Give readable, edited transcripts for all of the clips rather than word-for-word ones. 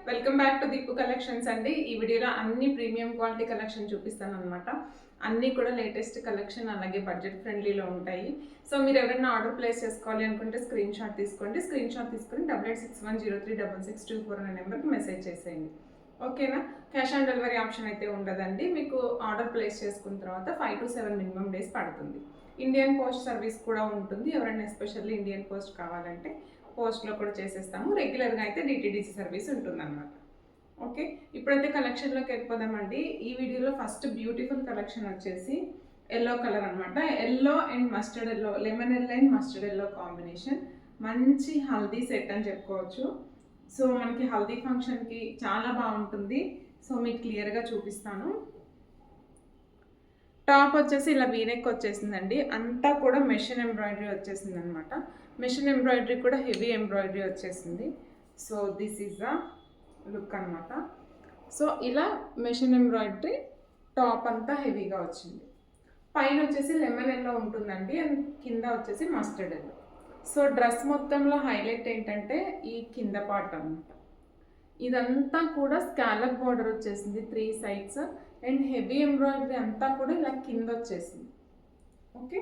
Welcome back to Deepu collections అండి. ఈ వీడియోలో అన్ని ప్రీమియం క్వాలిటీ కలెక్షన్ చూపిస్తాను అనమాట. అన్నీ కూడా లేటెస్ట్ కలెక్షన్, అలాగే బడ్జెట్ ఫ్రెండ్లీలో ఉంటాయి. సో మీరు ఎవరైనా ఆర్డర్ ప్లేస్ చేసుకోవాలి అనుకుంటే స్క్రీన్ షాట్ తీసుకోండి. స్క్రీన్ షాట్ తీసుకొని 8861036624 అనే నెంబర్కి మెసేజ్ చేసేయండి. ఓకేనా? క్యాష్ ఆన్ డెలివరీ ఆప్షన్ అయితే ఉండదండి. మీకు ఆర్డర్ ప్లేస్ చేసుకున్న తర్వాత 5 to 7 మినిమం డేస్ పడుతుంది. ఇండియన్ పోస్ట్ సర్వీస్ కూడా ఉంటుంది. ఎవరైనా ఎస్పెషల్లీ ఇండియన్ పోస్ట్ కావాలంటే పోస్ట్లో కూడా చేసేస్తాము. రెగ్యులర్గా అయితే డిటీడీసీ సర్వీస్ ఉంటుందన్నమాట. ఓకే, ఇప్పుడైతే కలెక్షన్లోకి వెళ్ళిపోదామండి. ఈ వీడియోలో ఫస్ట్ బ్యూటిఫుల్ కలెక్షన్ వచ్చేసి ఎల్లో కలర్ అనమాట. Yellow and mustard yellow, lemon yellow and mustard yellow combination. మంచి హల్దీ సెట్ అని చెప్పుకోవచ్చు. సో మనకి హల్దీ ఫంక్షన్కి చాలా బాగుంటుంది. సో మీకు క్లియర్గా చూపిస్తాను. టాప్ వచ్చేసి ఇలా వీనెక్ వచ్చేసిందండి. అంతా కూడా మెషిన్ ఎంబ్రాయిడరీ వచ్చేసింది అనమాట. మెషిన్ ఎంబ్రాయిడరీ కూడా హెవీ ఎంబ్రాయిడరీ వచ్చేసింది. So this is the look అనమాట. సో ఇలా మెషిన్ ఎంబ్రాయిడరీ టాప్ అంతా హెవీగా వచ్చింది. పైన వచ్చేసి లెమన్ ఎల్లో ఉంటుందండి, అండ్ కింద వచ్చేసి మస్టర్డ్ ఎల్లో. సో డ్రెస్ మొత్తంలో హైలైట్ ఏంటంటే ఈ కింద పార్ట్ అనమాట. ఇదంతా కూడా స్కాలప్ బార్డర్ వచ్చేసింది 3 sides, అండ్ హెవీ ఎంబ్రాయిడరీ అంతా కూడా ఇలా కింద వచ్చేసింది. Okay,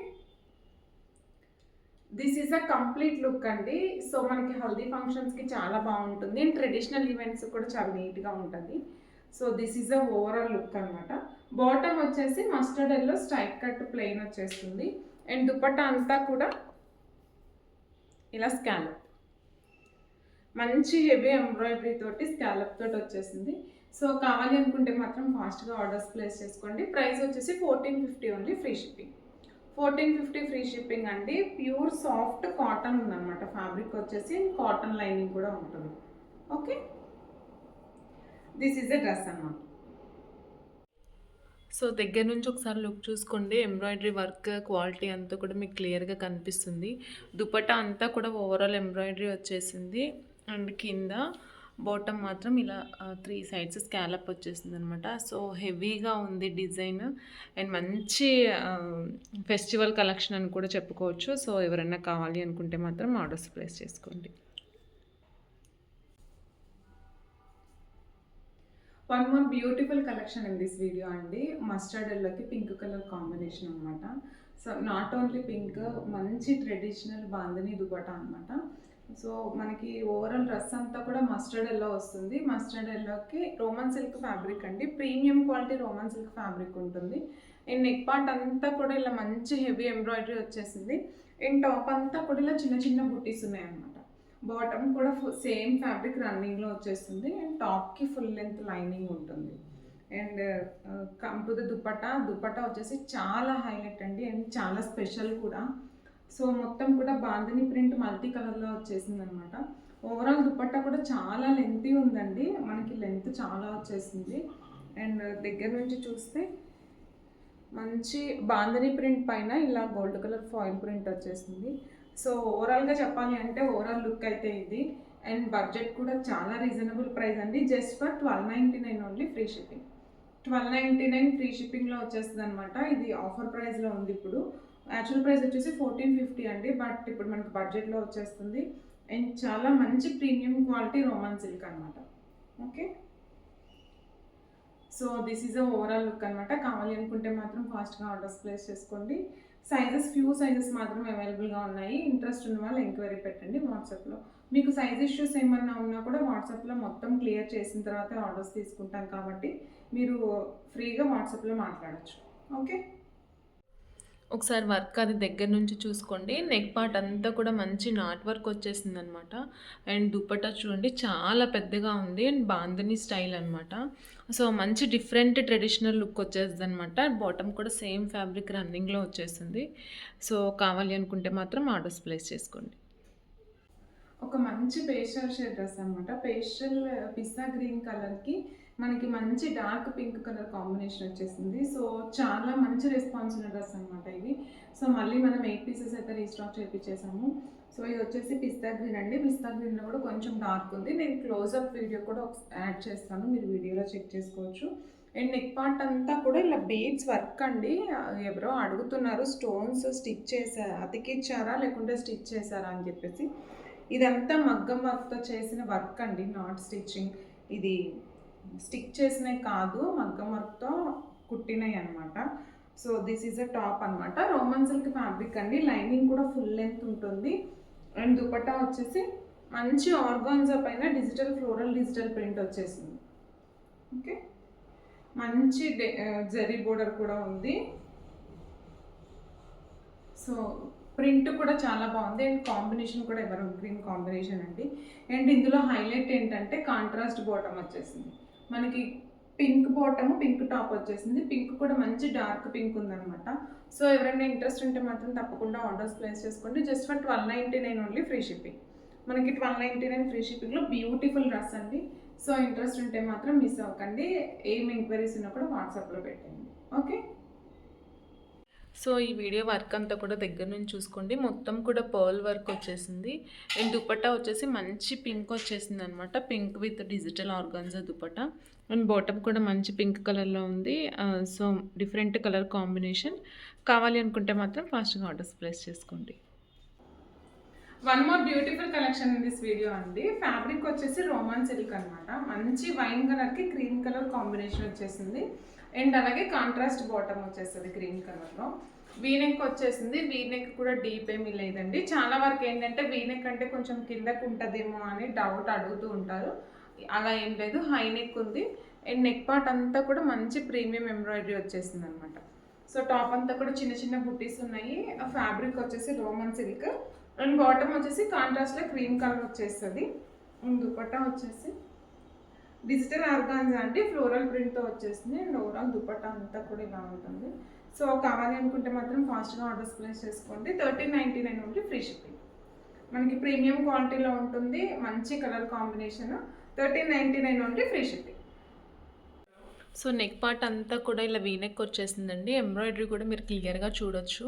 this is a complete look అండి. సో మనకి హల్దీ ఫంక్షన్స్కి చాలా బాగుంటుంది, అండ్ ట్రెడిషనల్ ఈవెంట్స్ కూడా చాలా నీట్గా ఉంటుంది. So this is a overall look అనమాట. బాటమ్ వచ్చేసి mustard yellow strike cut plain వచ్చేస్తుంది, అండ్ దుపట్టా అంతా కూడా ఇలా స్కాలప్, మంచి హెవీ ఎంబ్రాయిడరీ తోటి స్కాలప్ తోటి వచ్చేసింది. సో కావాలి అనుకుంటే మాత్రం ఫాస్ట్గా ఆర్డర్స్ ప్లేస్ చేసుకోండి. ప్రైస్ వచ్చేసి 1450 only, free shipping. 1450 free shipping అండి. ప్యూర్ సాఫ్ట్ కాటన్ ఉందన్నమాట. ఫ్యాబ్రిక్ వచ్చేసి కాటన్ లైనింగ్ కూడా ఉంటుంది. Okay, this is a dress అన్నమాట. సో దగ్గర నుంచి ఒకసారి లుక్ చూసుకోండి. ఎంబ్రాయిడరీ వర్క్ క్వాలిటీ అంతా కూడా మీకు క్లియర్గా కనిపిస్తుంది. దుపట్టా అంతా కూడా ఓవరాల్ ఎంబ్రాయిడరీ వచ్చేసింది, అండ్ కింద బాటమ్ మాత్రం ఇలా 3 sides స్కాలప్ వచ్చేసింది అనమాట. సో హెవీగా ఉంది డిజైన్, అండ్ మంచి ఫెస్టివల్ కలెక్షన్ అని కూడా చెప్పుకోవచ్చు. సో ఎవరైనా కావాలి అనుకుంటే మాత్రం ఆర్డర్స్ ప్లేస్ చేసుకోండి. One more beautiful collection in this video అండి. మస్టర్డ్ ఎల్లోకి పింక్ కలర్ కాంబినేషన్ అనమాట. సో నాట్ ఓన్లీ పింక్, మంచి ట్రెడిషనల్ బాందని దుపట్టా అనమాట. సో మనకి ఓవరాల్ డ్రెస్ అంతా కూడా మస్టర్డ్ ఎల్లో వస్తుంది. మస్టర్డ్ ఎల్లోకి రోమన్ సిల్క్ ఫ్యాబ్రిక్ అండి, premium quality Roman silk fabric ఉంటుంది. అండ్ నెక్ పార్ట్ అంతా కూడా ఇలా మంచి హెవీ ఎంబ్రాయిడరీ వచ్చేసింది, అండ్ టాప్ అంతా కూడా ఇలా చిన్న చిన్న బుట్టీస్ ఉన్నాయన్నమాట. బాటమ్ కూడా సేమ్ ఫ్యాబ్రిక్ రన్నింగ్లో వచ్చేస్తుంది, అండ్ టాప్కి ఫుల్ లెంత్ లైనింగ్ ఉంటుంది. And come to the dupatta వచ్చేసి చాలా హైలైట్ అండి, అండ్ చాలా స్పెషల్ కూడా. సో మొత్తం కూడా బాందిని ప్రింట్ మల్టీ కలర్లో వచ్చేసింది అనమాట. ఓవరాల్ దుపట్టా కూడా చాలా లెంతీ ఉందండి, మనకి లెంత్ చాలా వచ్చేసింది. అండ్ దగ్గర నుంచి చూస్తే మంచి బాందిని ప్రింట్ పైన ఇలా గోల్డ్ కలర్ ఫాయిల్ ప్రింట్ వచ్చేసింది. సో ఓవరాల్గా చెప్పాలి అంటే ఓవరాల్ లుక్ అయితే ఇది. అండ్ బడ్జెట్ కూడా చాలా రీజనబుల్ ప్రైస్ అండి. Just for 1299 only, free shipping. 1299 free షిప్పింగ్లో వచ్చేస్తుంది అనమాట. ఇది ఆఫర్ ప్రైస్లో ఉంది ఇప్పుడు. యాక్చువల్ ప్రైస్ వచ్చేసి 1450 అండి, బట్ ఇప్పుడు మనకి బడ్జెట్లో వచ్చేస్తుంది. అండ్ చాలా మంచి ప్రీమియం క్వాలిటీ రోమన్ సిల్క్ అనమాట. Okay, so this is a overall look అనమాట. కావాలి అనుకుంటే మాత్రం ఫాస్ట్గా ఆర్డర్స్ ప్లేస్ చేసుకోండి. ఫ్యూ సైజెస్ మాత్రం అవైలబుల్గా ఉన్నాయి. ఇంట్రెస్ట్ ఉన్న వాళ్ళు ఎంక్వైరీ పెట్టండి వాట్సాప్లో. మీకు సైజ్ ఇష్యూస్ ఏమన్నా ఉన్నా కూడా వాట్సాప్లో మొత్తం క్లియర్ చేసిన తర్వాత ఆర్డర్స్ తీసుకుంటాం కాబట్టి మీరు ఫ్రీగా వాట్సాప్లో మాట్లాడచ్చు. ఓకే, ఒకసారి వర్క్ అది దగ్గర నుంచి చూసుకోండి. నెక్ పార్ట్ అంతా కూడా మంచి నాట్ వర్క్ వచ్చేసింది అనమాట. అండ్ దుపట్టా చూడండి చాలా పెద్దగా ఉంది, అండ్ బాందని స్టైల్ అనమాట. సో మంచి డిఫరెంట్ ట్రెడిషనల్ లుక్ వచ్చేస్తుంది అనమాట. బాటమ్ కూడా సేమ్ ఫ్యాబ్రిక్ రన్నింగ్లో వచ్చేసింది. సో కావాలి అనుకుంటే మాత్రం ఆర్డర్స్ ప్లేస్ చేసుకోండి. ఒక మంచి పేస్టల్ షేడ్ డ్రెస్ అనమాట. పేస్టల్ పిస్తా గ్రీన్ కలర్కి మనకి మంచి డార్క్ పింక్ కలర్ కాంబినేషన్ వచ్చేసింది. సో చాలా మంచి రెస్పాన్స్ ఉన్న డ్రెస్ అనమాట ఇది. సో మళ్ళీ మనం 8 pieces అయితే రీస్టాక్ చేయించేసాము. సో ఇది వచ్చేసి పిస్తా గ్రీన్ అండి. పిస్తా గ్రీన్లో కూడా కొంచెం డార్క్ ఉంది. నేను క్లోజప్ వీడియో కూడా యాడ్ చేస్తాను, మీరు వీడియోలో చెక్ చేసుకోవచ్చు. అండ్ నెక్ పార్ట్ అంతా కూడా ఇలా బీడ్స్ వర్క్ అండి. ఎవరో అడుగుతున్నారు స్టోన్స్ స్టిచ్ చేశారా, అతికిచ్చారా లేకుంటే స్టిచ్ చేశారా అని చెప్పేసి. ఇదంతా మగ్గం వర్క్తో చేసిన వర్క్ అండి, నాట్ స్టిచ్చింగ్. ఇది స్టిక్ చేసినవి కాదు, మగ్గం వర్క్తో కుట్టినవి అనమాట. So this is a top అనమాట. రోమన్ సిల్క్ ఫ్యాబ్రిక్ అండి. లైనింగ్ కూడా ఫుల్ లెంత్ ఉంటుంది. అండ్ దుపట్టా వచ్చేసి మంచి ఆర్గాన్జా పైన ఫ్లోరల్ డిజిటల్ ప్రింట్ వచ్చేసింది. ఓకే, మంచి జరీ బోర్డర్ కూడా ఉంది. సో ప్రింట్ కూడా చాలా బాగుంది. అండ్ కాంబినేషన్ కూడా ఎవర్ గ్రీన్ కాంబినేషన్ అండి. అండ్ ఇందులో హైలైట్ ఏంటంటే కాంట్రాస్ట్ బాటమ్ వచ్చేసింది మనకి. పింక్ బాటమ్, పింక్ టాప్ వచ్చేసింది. పింక్ కూడా మంచి డార్క్ పింక్ ఉందన్నమాట. సో ఎవరైనా ఇంట్రెస్ట్ ఉంటే మాత్రం తప్పకుండా ఆర్డర్స్ ప్లేస్ చేసుకోండి. Just for 1299 only, free shipping. మనకి 1299 ఫ్రీ షిప్పింగ్లో బ్యూటిఫుల్ డ్రెస్ అండి. సో ఇంట్రెస్ట్ ఉంటే మాత్రం మిస్ అవ్వకండి. ఏం ఎంక్వైరీస్ ఉన్నా కూడా వాట్సాప్లో పెట్టండి. ఓకే, సో ఈ వీడియో వర్క్ అంతా కూడా దగ్గర నుంచి చూసుకోండి. మొత్తం కూడా పర్ల్ వర్క్ వచ్చేసింది. అండ్ దుపట్టా వచ్చేసి మంచి పింక్ వచ్చేసింది అనమాట. Pink with digital organza dupatta. And bottom కూడా మంచి పింక్ కలర్లో ఉంది. So different colour combination. కావాలి అనుకుంటే మాత్రం ఫాస్ట్గా ఆర్డర్స్ ప్లేస్ చేసుకోండి. One more beautiful collection in this video అండి. ఫ్యాబ్రిక్ వచ్చేసి రోమన్ సిల్క్ అనమాట. మంచి వైన్ కలర్కి క్రీమ్ కలర్ కాంబినేషన్ వచ్చేసింది. అండ్ అలాగే కాంట్రాస్ట్ బాటమ్ వచ్చేస్తుంది గ్రీన్ కలర్లో. వీనెక్ వచ్చేసింది. వీనెక్ కూడా డీప్ ఏమీ లేదండి. చాలా వరకు ఏంటంటే వీనెక్ అంటే కొంచెం కిందకు ఉంటుందేమో అని డౌట్ అడుగుతూ ఉంటారు. అలా ఏం లేదు, హై నెక్ ఉంది. అండ్ నెక్ పార్ట్ అంతా కూడా మంచి ప్రీమియం ఎంబ్రాయిడరీ వచ్చేసింది అనమాట. సో టాప్ అంతా కూడా చిన్న చిన్న బుట్టీస్ ఉన్నాయి. ఫ్యాబ్రిక్ వచ్చేసి రోమన్ సిల్క్. అండ్ బాటమ్ వచ్చేసి కాంట్రాస్ట్లో క్రీమ్ కలర్ వచ్చేస్తుంది. దుపట్టా వచ్చేసి డిజిటల్ ఆర్గాన్జా అంటే ఫ్లోరల్ ప్రింట్తో వచ్చేసింది. అండ్ ఓవరాల్ దుపట్టా అంతా కూడా ఇలా ఉంటుంది. సో కావాలి అనుకుంటే మాత్రం ఫాస్ట్గా ఆర్డర్స్ ప్లేస్ చేసుకోండి. 1399 ఓన్లీ, ఫ్రీ షిప్పింగ్. మనకి ప్రీమియం క్వాలిటీలో ఉంటుంది. మంచి colour combination. 1399 only, free shipping. So neck part అంతా కూడా ఇలా వీనెక్ వచ్చేసిందండి. ఎంబ్రాయిడరీ కూడా మీరు క్లియర్గా చూడొచ్చు.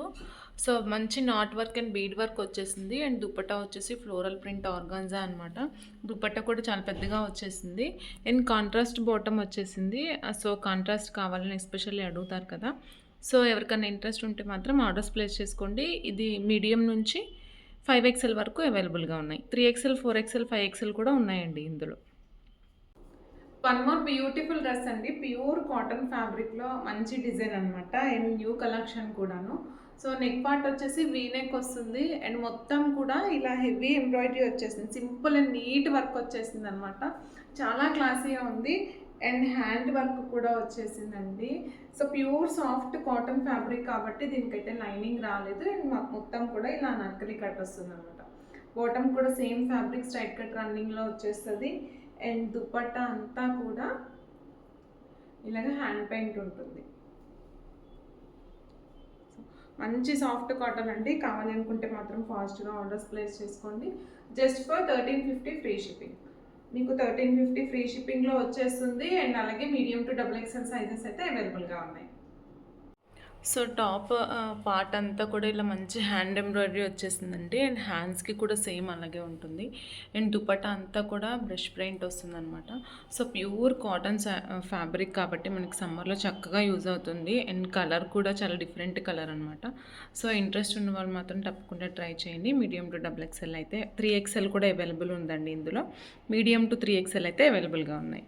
సో మంచి not work and bead work వచ్చేసింది. అండ్ దుపట్టా వచ్చేసి ఫ్లోరల్ ప్రింట్ ఆర్గాన్జా అనమాట. దుపట్టా కూడా చాలా పెద్దగా వచ్చేసింది. అండ్ కాంట్రాస్ట్ బాటమ్ వచ్చేసింది. సో కాంట్రాస్ట్ కావాలని ఎస్పెషల్లీ అడుగుతారు కదా. సో ఎవరికైనా ఇంట్రెస్ట్ ఉంటే మాత్రం ఆర్డర్స్ ప్లేస్ చేసుకోండి. ఇది మీడియం నుంచి 5XL వరకు అవైలబుల్గా ఉన్నాయి. 3XL, 4XL, 5XL కూడా ఉన్నాయండి ఇందులో. వన్ మోర్ బ్యూటిఫుల్ డ్రెస్ అండి. ప్యూర్ కాటన్ ఫ్యాబ్రిక్లో మంచి డిజైన్ అనమాట. అండ్ న్యూ కలెక్షన్ కూడాను. సో నెక్ పార్ట్ వచ్చేసి వీనెక్ వస్తుంది. అండ్ మొత్తం కూడా ఇలా హెవీ ఎంబ్రాయిడరీ వచ్చేసింది. సింపుల్ అండ్ నీట్ వర్క్ వచ్చేసింది అనమాట. చాలా క్లాసీగా ఉంది. అండ్ హ్యాండ్ వర్క్ కూడా వచ్చేసిందండి. So pure soft cotton fabric కాబట్టి దీనికైతే లైనింగ్ రాలేదు. అండ్ మొత్తం కూడా ఇలా నర్కరీ కట్ వస్తుంది అనమాట. బాటమ్ కూడా సేమ్ ఫ్యాబ్రిక్ స్ట్రైట్ కట్ రన్నింగ్లో వచ్చేస్తుంది. అండ్ దుపట్టా అంతా కూడా ఇలాగ హ్యాండ్ పెయింట్ ఉంటుంది. మంచి సాఫ్ట్ కాటన్ అండి. కావాలి అనుకుంటే మాత్రం ఫాస్ట్గా ఆర్డర్స్ ప్లేస్ చేసుకోండి. Just for 1350 free shipping. మీకు 1350 ఫ్రీ షిప్పింగ్లో వచ్చేస్తుంది. అండ్ అలాగే మీడియం టు XXL సైజెస్ అయితే అవైలబుల్గా ఉన్నాయి. సో టాప్ పార్ట్ అంతా కూడా ఇలా మంచి హ్యాండ్ ఎంబ్రాయిడరీ వచ్చేసిందండి. అండ్ హ్యాండ్స్కి కూడా సేమ్ అలాగే ఉంటుంది. అండ్ దుపట్టా అంతా కూడా బ్రష్ పెయింట్ వస్తుందన్నమాట. సో ప్యూర్ కాటన్ ఫ్యాబ్రిక్ కాబట్టి మనకి సమ్మర్లో చక్కగా యూజ్ అవుతుంది. అండ్ కలర్ కూడా చాలా డిఫరెంట్ కలర్ అనమాట. సో ఇంట్రెస్ట్ ఉన్న వాళ్ళు మాత్రం తప్పకుండా ట్రై చేయండి. మీడియం టు XXL అయితే 3XL కూడా అవైలబుల్ ఉందండి ఇందులో. మీడియం టు 3XL అయితే అవైలబుల్గా ఉన్నాయి.